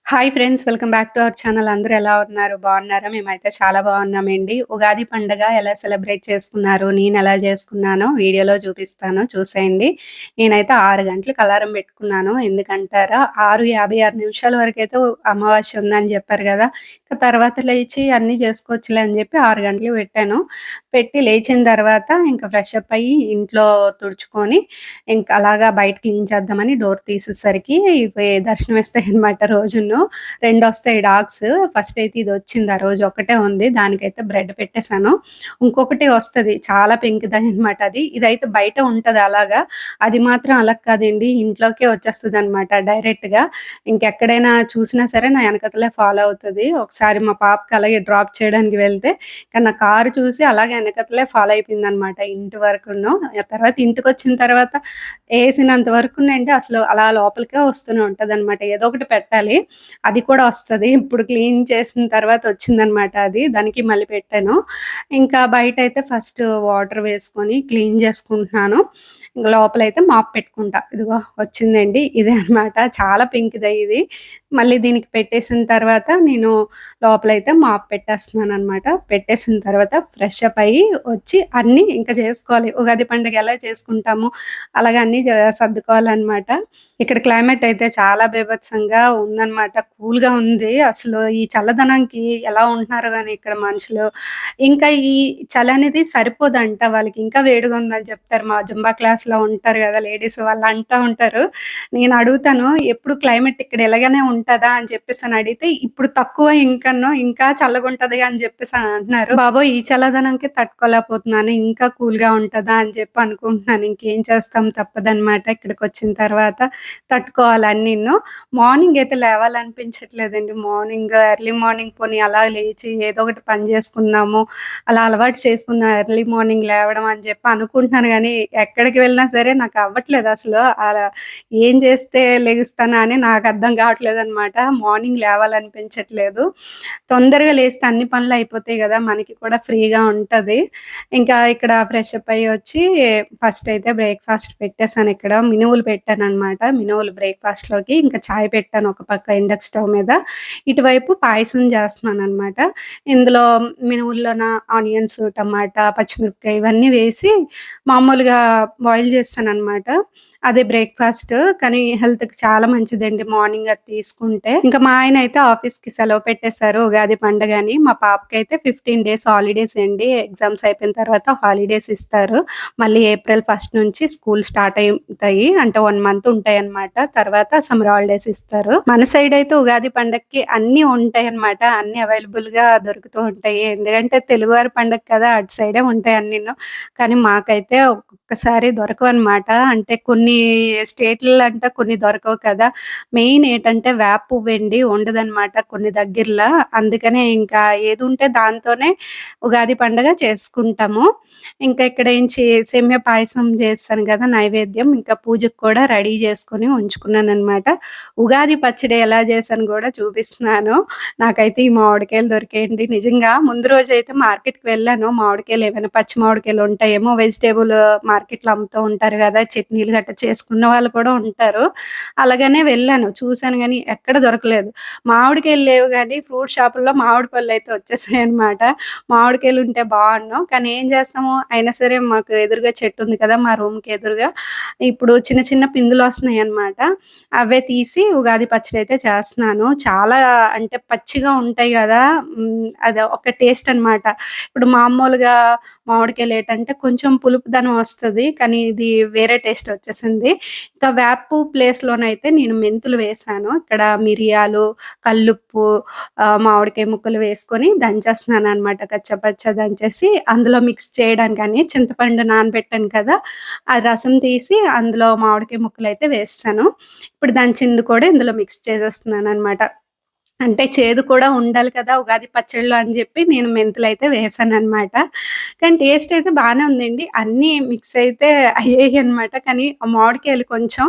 Hi friends. Welcome back to our channel. అందరూ ఎలా ఉన్నారు? బాగున్నారా? మేమైతే చాలా బాగున్నామండి. ఉగాది పండుగ ఎలా సెలబ్రేట్ చేసుకున్నారు? నేనెలా చేసుకున్నానో వీడియోలో చూపిస్తాను చూసేయండి. నేనైతే 6 గంటలకు అలారం పెట్టుకున్నాను. ఎందుకంటారా 6:56 నిమిషాల వరకైతే అమావాస్య ఉందని చెప్పారు గదా! తర్వాత లేచి అన్నీ చేసుకోవచ్చులే అని చెప్పి 6 గంటలకు పెట్టాను. పెట్టి లేచిన తర్వాత ఇంకా ఫ్రెష్ అప్ అయ్యి ఇంట్లో తుడుచుకొని ఇంక అలాగా బయట క్లీన్ చేద్దామని డోర్ తీసేసరికి ఇవి దర్శనమిస్తాయన్నమాట రోజును. 2 ఒస్తాయి డాగ్స్. ఫస్ట్ అయితే ఇదొచ్చింది. ఆ రోజు ఒక్కటే ఉంది. దానికైతే బ్రెడ్ పెట్టేసాను. ఇంకొకటి వస్తది. చాలా పెంకిదనమాట అది. ఇదైతే బయట ఉంటది అలాగా. అది మాత్రం అలా కాదండి. ఇంట్లోకే వచ్చేస్తదనమాట డైరెక్ట్‌గా. ఇంకెక్కడైనా చూసినా సరే నా ఎనకతలే ఫాలో అవుతది. ఒకసారి మా పాపకి అలాగే డ్రాప్ చేయడానికి వెళ్తే కానీ నా కారు చూసి అలాగే ఎనకతలే ఫాలో అయిపోయిందనమాట ఇంటి వరకును. ఆ తర్వాత ఇంటికొచ్చిన తర్వాత ఏసినంత వరకునండి అసలు అలా లోపలికే వస్తూనే ఉంటదనమాట. ఏదో ఒకటి పెట్టాలి. అది కూడా వస్తది. ఇప్పుడు క్లీన్ చేసిన తర్వాత వచ్చిందనమాట అది. దానికి మళ్ళీ పెట్టాను. ఇంకా బయటైతే ఫస్ట్ వాటర్ వేసుకొని క్లీన్ చేసుకుంటున్నాను. లోపలైతే మాప్ పెట్టుకుంటా. ఇదిగో వచ్చిందండి. ఇదే అనమాట. చాలా పింక్‌దే ఇది. మళ్ళీ దీనికి పెట్టేసిన తర్వాత నేను లోపలైతే మాప్ పెట్టేస్తున్నాననమాట. పెట్టేసిన తర్వాత ఫ్రెష్ అప్ అయ్యి వచ్చి అన్నీ ఇంకా చేసుకోవాలి. ఉగాది పండుగ ఎలా చేసుకుంటామో అలాగే అన్నీ సర్దుకోవాలనమాట. ఇక్కడ క్లైమేట్ అయితే చాలా బీభత్సంగా ఉందనమాట. కూల్‌గా ఉంది. అసలు ఈ చల్లదనంకి ఎలా ఉంటున్నారో గాని ఇక్కడ మనుషులు. ఇంకా ఈ చలనేది సరిపోదంట వాళ్ళకి. ఇంకా వేడిగా ఉందని చెప్తారు. మా జుంబా క్లాస్‌లో ఉంటారు గదా! లేడీస్ వాళ్ళు అంటా ఉంటారు. నేను అడుగుతాను, "ఎప్పుడు క్లైమేట్ ఇక్కడ ఇలాగనే ఉంటదా?" అని చెప్పేసని అడిగితే, "ఇప్పుడు తక్కువ ఇంకను, ఇంకా చల్లగుంటది" అని చెప్పేసని అంటున్నారు. బాబోయ్! ఈ చల్లదనంకి తట్టుకోలేకపోతున్నాను. ఇంకా కూల్‌గా ఉంటదా అని చెప్పి అనుకుంటున్నాను. ఇంకేం చేస్తాం తప్పదనమాట ఇక్కడికొచ్చిన తర్వాత. తట్టుకోవాలి అన్నీను. మార్నింగ్ అయితే లేవాలనిపించట్లేదండి. మార్నింగ్ ఎర్లీ మార్నింగ్ పోనీ అలా లేచి ఏదో ఒకటి పని జేసుకుందాము, అలా అలవాటు చేసుకుందాం ఎర్లీ మార్నింగ్ లేవడం అని జెప్పి అనుకుంటున్నాను గానీ, ఎక్కడికి వెళ్ళినా సరే నాకు అవ్వట్లేదసలు. అలా ఏం జేస్తే లెగుస్తానా అని నాకు అర్థం గావట్లేదనమాట. మార్నింగ్ లేవాలనిపించట్లేదు. తొందరగా లేస్తే అన్ని పనులు అయిపోతాయి గదా! మనకి కూడా ఫ్రీగా ఉంటది. ఇంకా ఇక్కడ ఫ్రెష్ అప్ అయ్యి వచ్చి ఫస్ట్ అయితే బ్రేక్‌ఫాస్ట్ పెట్టేసానిక్కడ. మినువులు పెట్టాననమాట. మినువులు బ్రేక్‌ఫాస్ట్‌లోకి ఇంకా చాయ్ పెట్టాను ఒక పక్క ఇండక్షన్ స్టవ్ మీద. ఇటువైపు పాయసం చేస్తున్నాననమాట. ఇందులో మినువుల్లోన ఆనియన్స్, టమాటా, పచ్చిమిరపకాయ ఇవన్నీ వేసి మామూలుగా బాయిల్ చేస్తాననమాట. అదే బ్రేక్‌ఫాస్ట్. కానీ హెల్త్‌కి చాలా మంచిదండి మార్నింగ్ అది తీసుకుంటే. ఇంకా మా ఆయనయితే ఆఫీస్‌కి సెలవు పెట్టేశారు ఉగాది పండగని. మా పాపకైతే 15 డేస్ హాలిడేస్ అండి. ఎగ్జామ్స్ అయిపోయిన తర్వాత హాలిడేస్ ఇస్తారు. మళ్ళీ ఏప్రిల్ 1 నుంచి స్కూల్ స్టార్ట్ అయితాయి. అంటే 1 మంత్ ఉంటాయన్నమాట. తర్వాత సమ్మర్ హాలిడేస్ ఇస్తారు. మన సైడ్ అయితే ఉగాది పండగకి అన్నీ ఉంటాయన్నమాట. అన్నీ అవైలబుల్‌గా దొరుకుతూ ఉంటాయి. ఎందుకంటే తెలుగువారి పండగ కదా! అటు సైడే ఉంటాయి అన్నీను. కానీ మాకైతే ఒక్కొక్కసారి దొరకవన్నమాట. అంటే కొన్ని స్టేట్‌లలో అంట కొన్ని దొరకవు కదా! మెయిన్ ఏటంటే వేప పువ్వండి ఉండదన్నమాట కొన్ని దగ్గరల. అందుకనే ఇంకా ఏదుంటే దాంతోనే ఉగాది పండగ చేసుకుంటాము. ఇంకా ఇక్కడ సేమియా పాయసం చేశాను గదా! నైవేద్యం. ఇంకా పూజకు కూడా రెడీ చేసుకొని ఉంచుకున్నాననమాట. ఉగాది పచ్చడి ఎలా చేశాను గూడా చూపిస్తున్నాను. నాకైతే ఈ మామిడికాయలు దొరికాయండి. నిజంగా ముందు రోజైతే మార్కెట్‌కి వెళ్ళాను. మామిడికాయలు ఏమైనా పచ్చి మామిడికాయలు ఉంటాయేమో వెజిటబుల్ మార్కెట్‌లో అమ్ముతూ ఉంటారు గదా! చట్నీలు గట్టా చేసుకున్న వాళ్ళు కూడా ఉంటారు. అలాగనే వెళ్ళాను. చూసాను గానీ ఎక్కడ దొరకలేదు. మామిడికాయలు లేవు గానీ ఫ్రూట్ షాపుల్లో మామిడి పళ్ళైతే వచ్చేసాయన్నమాట. మామిడికాయలుంటే బావున్ను. కానీ ఏం చేస్తాము, అయినా సరే మాకు ఎదురుగా చెట్టుంది కదా! మా రూమ్‌కి ఎదురుగా. ఇప్పుడు చిన్న చిన్న పిందులొస్తున్నాయన్నమాట. అవే తీసి ఉగాది పచ్చడైతే చేస్తున్నాను. చాలా అంటే పచ్చిగా ఉంటాయి గదా! అది ఒక టేస్ట్ అనమాట. ఇప్పుడు మామూలుగా మామిడికాయలేటంటే కొంచెం పులుపుదనం వస్తది. కానీ ఇది వేరే టేస్ట్ వచ్చేసింది. ఇంకా వేప పువ్వు ప్లేస్‌లోనైతే నేను మెంతులు వేశాను. ఇక్కడ మిరియాలు, కల్లుప్పు, మామిడికాయ ముక్కలు వేసుకొని దంచేస్తున్నాననమాట. కచ్చాపచ్చా దంచేసి అందులో మిక్స్ చేయడానికని చింతపండు నానబెట్టాను కదా! ఆ రసం తీసి అందులో మామిడికాయ ముక్కలైతే వేసేసాను. ఇప్పుడు దంచింది కూడా ఇందులో మిక్స్ చేసేస్తున్నాననమాట. అంటే చేదు కూడా ఉండాలి కదా! ఉగాది పచ్చడిలో అని జెప్పి నేను మెంతులైతే వేశాననమాట. కానీ టేస్ట్ అయితే బానే ఉందండి. అన్నీ మిక్స్ అయితే అయ్యాయనమాట. కానీ ఆ మామిడికాయలు కొంచెం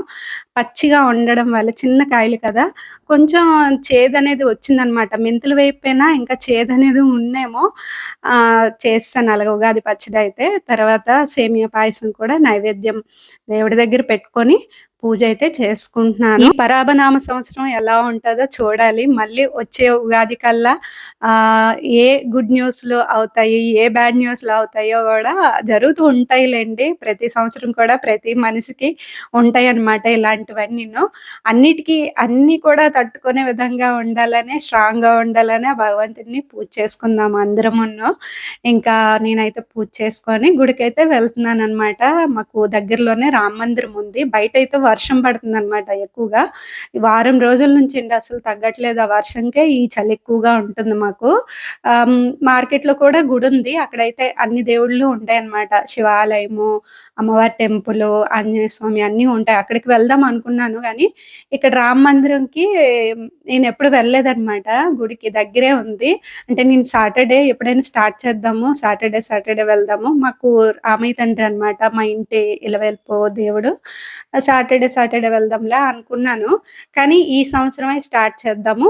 పచ్చిగా ఉండడం వల్ల చిన్న కాయలు కదా! కొంచెం చేదనేది వచ్చిందనమాట. మెంతులు వేయకపోయినా ఇంకా చేదనేది ఉందేమో. చేసేసాను అలాగా ఉగాది పచ్చడైతే. తర్వాత సేమియా పాయసం కూడా నైవేద్యం దేవుడి దగ్గర పెట్టుకొని పూజ అయితే చేసుకుంటున్నాను. ఈ పరాభనామ సంవత్సరం ఎలా ఉంటదో చూడాలి. మళ్ళీ వచ్చే ఉగాది కల్లా ఏ గుడ్ న్యూస్‌లు అవుతాయి, ఏ బ్యాడ్ న్యూస్‌లు అవుతాయో గూడా జరుగుతూ ఉంటాయిలెండి. ప్రతి సంవత్సరం కూడా ప్రతి మనిషికి ఉంటాయన్నమాట ఇలాంటివన్నీను. అన్నిటికి అన్నీ కూడా తట్టుకునే విధంగా ఉండాలనే, స్ట్రాంగ్‌గా ఉండాలనే భగవంతుడిని పూజ చేసుకుందాం అందరమును. ఇంకా నేనైతే పూజ చేసుకొని గుడికైతే వెళ్తున్నాననమాట. మాకు దగ్గరలోనే రామ మందిరం ఉంది. బయటైతే వర్షం పడుతుందనమాట ఎక్కువగా. ఈ వారం రోజుల నుంచండి అసలు తగ్గట్లేదు. ఆ వర్షంకే ఈ చలి ఎక్కువగా ఉంటుంది మాకు. మార్కెట్‌లో కూడా గుడుంది. అక్కడైతే అన్ని దేవుళ్ళు ఉంటాయన్నమాట. శివాలయము, అమ్మవారి టెంపులు, ఆంజనేయ స్వామి అన్నీ ఉంటాయి. అక్కడికి వెళ్దాం అనుకున్నాను గానీ, ఇక్కడ రామ మందిరంకి నేనెప్పుడు వెళ్ళలేదనమాట. గుడికి దగ్గరే ఉంది. అంటే నేను సాటర్‌డే ఎప్పుడైనా స్టార్ట్ చేద్దాము. సాటర్‌డే వెళ్దాము. మాకు రామయ్య తండ్రి అనమాట. మా ఇంటి ఇలవేల్పు దేవుడు. సాటర్‌డే వెళ్దాంలే అనుకున్నాను. కానీ ఈ సంవత్సరమే స్టార్ట్ చేద్దాము.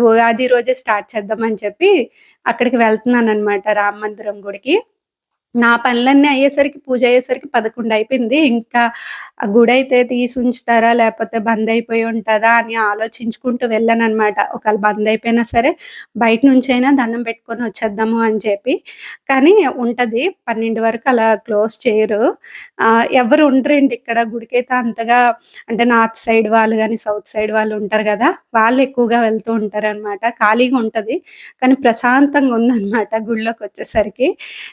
ఉగాది రోజే స్టార్ట్ చేద్దామని చెప్పి అక్కడికి వెళ్తున్నాననమాట రామ మందిరం గుడికి. నా పనులన్నీ అయ్యేసరికి పూజ అయ్యేసరికి 11 అయిపోయింది. ఇంకా ఆ గుడైతే తీసుంచుతారా? లేపోతే బందయిపోయి ఉంటదా? అని ఆలోచించుకుంటూ వెళ్ళాననమాట. ఒకవేళ బందయిపోయినా సరే బయట నుంచైనా దండం పెట్టుకొని వచ్చేద్దాము అని చెప్పి. కానీ ఉంటది. 12 వరకు అలా క్లోజ్ చేయరు. ఎవ్వరు ఉండరండి ఇక్కడ గుడికైతే అంతగా అంటే నార్త్ సైడ్ వాళ్ళు గాని, సౌత్ సైడ్ వాళ్ళు ఉంటారు గదా! వాళ్ళు ఎక్కువగా వెళ్తూ ఉంటారనమాట. ఖాళీగా ఉంటది. కానీ ప్రశాంతంగా ఉందనమాట గుడిలోకొచ్చేసరికి.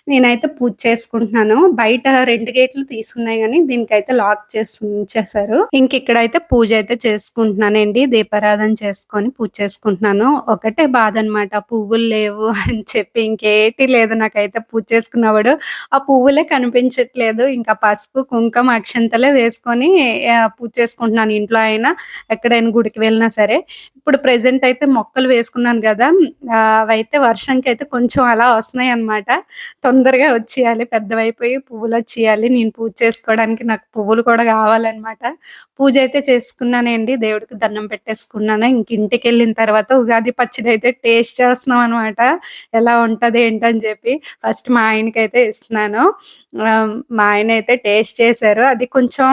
నేనైతే పూజ చేసుకుంటున్నాను. బయట 2 గేట్లు తీసున్నాయి గానీ, దీనికైతే లాక్ చేసి ఉంచేశారు. ఇంకిక్కడైతే పూజ అయితే చేసుకుంటున్నానండి. దీపారాధన చేసుకొని పూజ చేసుకుంటున్నాను. ఒకటే బాధనమాట పువ్వులు లేవు అని చెప్పి. ఇంకేటి లేదు నాకైతే పూజ చేసుకున్నప్పుడు. ఆ పువ్వులే కనిపించట్లేదు. ఇంకా పసుపు, కుంకుమ, అక్షంతలే వేసుకొని పూజ చేసుకుంటున్నాను. ఇంట్లో అయినా, ఎక్కడైనా గుడికి వెళ్ళినా సరే. ఇప్పుడు ప్రెజెంట్ అయితే మొక్కలు వేసుకున్నాను గదా! అవైతే వర్షంకైతే కొంచెం అలా వస్తున్నాయన్నమాట. తొందరగా వచ్చేయాలి. పెద్దవైపోయి పువ్వులొచ్చేయాలి. నేను పూజ చేసుకోవడానికి నాకు పువ్వులు కూడా గావాలనమాట. పూజైతే చేసుకున్నానండి. దేవుడికి దండం పెట్టేసుకున్నాను. ఇంక ఇంటికెళ్ళిన తర్వాత ఉగాది పచ్చడైతే టేస్ట్ చేస్తున్నాం అనమాట. ఎలా ఉంటది ఏంటని జెప్పి. ఫస్ట్ మా ఆయనకైతే ఇస్తున్నాను. మా ఆయనైతే టేస్ట్ చేశారు. అది కొంచెం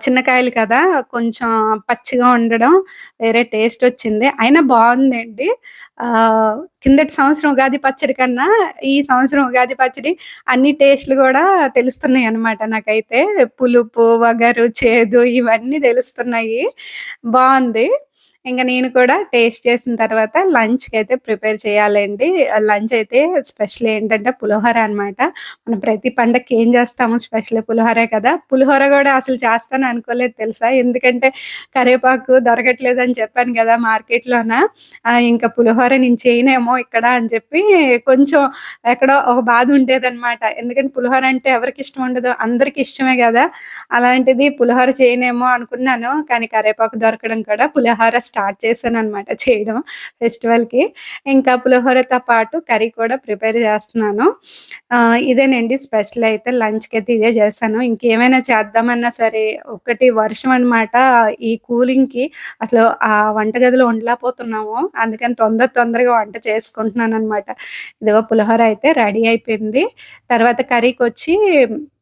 చిన్న కాయలు కదా! కొంచెం పచ్చిగా ఉండడం వేరే టేస్టొచ్చింది. అయినా బావుందండి. కిందటి సంవత్సరం ఉగాది పచ్చడి కన్నా, ఈ సంవత్సరం ఉగాది పచ్చడి అన్ని టేస్ట్‌లు గూడా తెలుస్తున్నాయనమాట నాకైతే. పులుపు, వగరు, చేదు ఇవన్నీ తెలుస్తున్నాయి. బావుంది. ఇంక నేను కూడా టేస్ట్ చేసిన తర్వాత లంచ్‌కైతే ప్రిపేర్ చేయాలండి. లంచ్ అయితే స్పెషల్ ఏంటంటే పులిహోర అనమాట. మనం ప్రతి పండక్కి ఏం చేస్తాము స్పెషల్ పులిహోరే కదా! పులిహోర గూడా అసలు చేస్తాను అనుకోలేదు తెలుసా? ఎందుకంటే కరివేపాకు దొరకట్లేదని చెప్పాను గదా! మార్కెట్‌లోన. ఇంక పులిహోర నేను చేయనేమో ఇక్కడ అని చెప్పి కొంచెం ఎక్కడో ఒక బాధ ఉండేదనమాట. ఎందుకంటే పులిహోర అంటే ఎవరికిష్టం ఉండదు? అందరికి ఇష్టమే గదా! అలాంటిది పులిహోర చేయనేమో అనుకున్నాను. కానీ కరివేపాకు దొరకడం కూడా పులిహోర స్టార్ట్ చేశాననమాట చేయడం ఫెస్టివల్‌కి. ఇంకా పులిహోరతో పాటు కర్రీ కూడా ప్రిపేర్ చేస్తున్నాను. ఇదేనండి స్పెషల్ అయితే లంచ్‌కైతే ఇదే చేశాను. ఇంకేమైనా చేద్దామన్నా సరే ఒకటి వర్షం అనమాట. ఈ కూలింగ్‌కి అసలు ఆ వంటగదిలో ఉండలేకపోతున్నాము. అందుకని తొందరగా వంట చేసుకుంటున్నాననమాట. ఇదిగో పులిహోర అయితే రెడీ అయిపోయింది. తర్వాత కర్రీకొచ్చి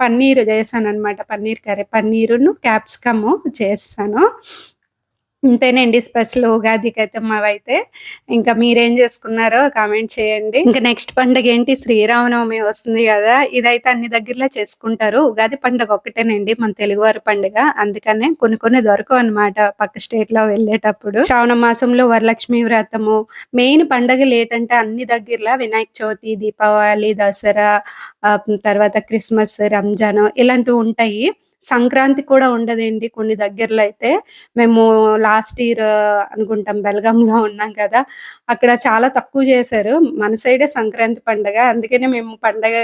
పన్నీర్ చేశాననమాట. పన్నీర్ కర్రీ. పన్నీరును, క్యాప్సికము చేసేసాను. ఇంతేనండి స్పెషల్ ఉగాదికైతే మావైతే. ఇంకా మీరేం జేసుకున్నారో కామెంట్ చేయండి. ఇంక నెక్స్ట్ పండగేంటి శ్రీరామనవమి వస్తుంది గదా! ఇదైతే అన్ని దగ్గరలో చేసుకుంటారు. ఉగాది పండగ ఒక్కటేనండి మన తెలుగువారి పండుగ. అందుకనే కొన్ని దొరకవనమాట పక్క స్టేట్‌లో వెళ్ళేటప్పుడు. శ్రావణ మాసంలో వరలక్ష్మి వ్రతము, మెయిన్ పండగలేటంటే అన్ని దగ్గరలా వినాయక చవితి, దీపావళి, దసరా తర్వాత క్రిస్మస్, రంజాను ఇలాంటివుంటాయి. సంక్రాంతి కూడా ఉండదండి కొన్ని దగ్గరలో అయితే. మేము లాస్ట్ ఇయర్ అనుకుంటాం బెల్గాంలో ఉన్నాం కదా! అక్కడ చాలా తక్కువ చేశారు. మన సైడే సంక్రాంతి పండగ. అందుకనే మేము పండగ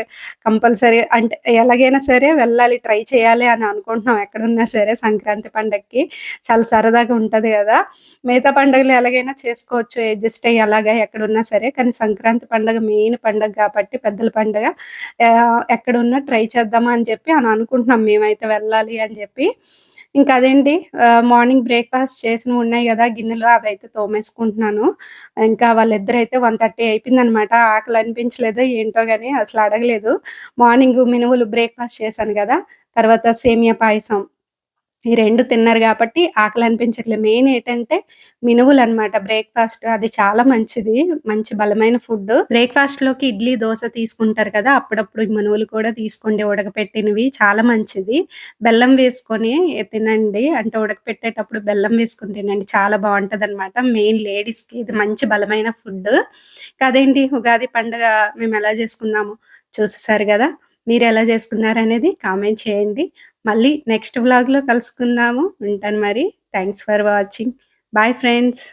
కంపల్సరీ అంటే ఎలాగైనా సరే వెళ్ళాలి, ట్రై చేయాలి అని అనుకుంటున్నాం ఎక్కడున్నా సరే సంక్రాంతి పండగకి. చాలా సరదాగా ఉంటది గదా! మిగతా పండుగలు ఎలాగైనా చేసుకోవచ్చు అడ్జస్ట్ అయ్యి అలాగా ఎక్కడున్నా సరే. కానీ సంక్రాంతి పండగ మెయిన్ పండగ కాబట్టి పెద్దల పండగ. ఎక్కడున్నా ట్రై చేద్దామా అని చెప్పి అని అనుకుంటున్నాం మేమైతే వెళ్ళాలి అని చెప్పి. ఇంకా అదేంటి మార్నింగ్ బ్రేక్‌ఫాస్ట్ చేసినవున్నాయి గదా! గిన్నెలు అవైతే తోమేసుకుంటున్నాను. ఇంకా వాళ్ళిద్దరైతే 1:30 అయిపోయిందనమాట. ఆకలి అనిపించలేదో ఏంటో గాని అసలు అడగలేదు. మార్నింగు మినుములు బ్రేక్‌ఫాస్ట్ చేశాను గదా! తర్వాత సేమియా పాయసం. ఈ 2 తిన్నారు గాబట్టి ఆకలనిపించట్లే. మెయిన్ ఏటంటే మినువులనమాట బ్రేక్‌ఫాస్ట్ అది చాలా మంచిది. మంచి బలమైన ఫుడ్డు. బ్రేక్‌ఫాస్ట్‌లోకి ఇడ్లీ, దోస తీసుకుంటారు కదా! అప్పుడప్పుడు ఈ మనువులు కూడా తీసుకోండి ఉడకపెట్టినవి చాలా మంచిది. బెల్లం వేసుకొని తినండి. అంటే ఉడకపెట్టేటప్పుడు బెల్లం వేసుకొని తినండి. చాలా బావుంటదనమాట. మెయిన్ లేడీస్‌కి ఇది మంచి బలమైన ఫుడ్డు. కదేంటి ఉగాది పండగ మేమెలా జేసుకున్నామో చూసేసారు గదా! మీరెలా జేసుకున్నారనేది కామెంట్ చేయండి. మళ్ళీ నెక్స్ట్ వ్లాగ్‌లో కలుసుకుందాము. ఉంటాను మరి. Thanks for watching. Bye friends.